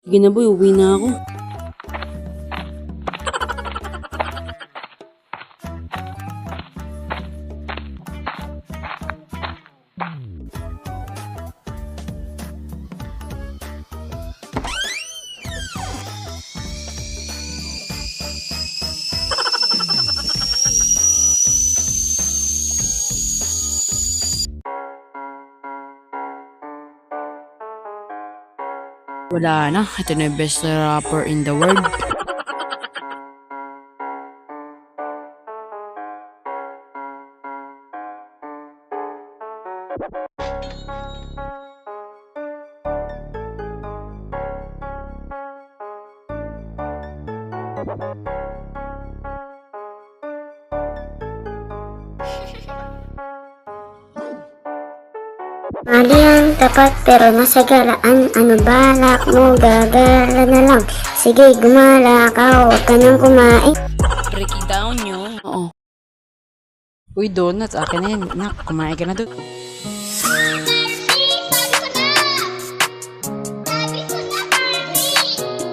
Sige na boy, uwi na ako. Wala na, ito na yung best rapper in the world. Mali ang tapat pero nasa galaan. Ano balak mo? Gagala na lang. Sige, gumala ka. Huwag ka nang kumain. Breaking down nyo. Oo. Uy, donuts, akin na yan. Nak, kumain ka na doon.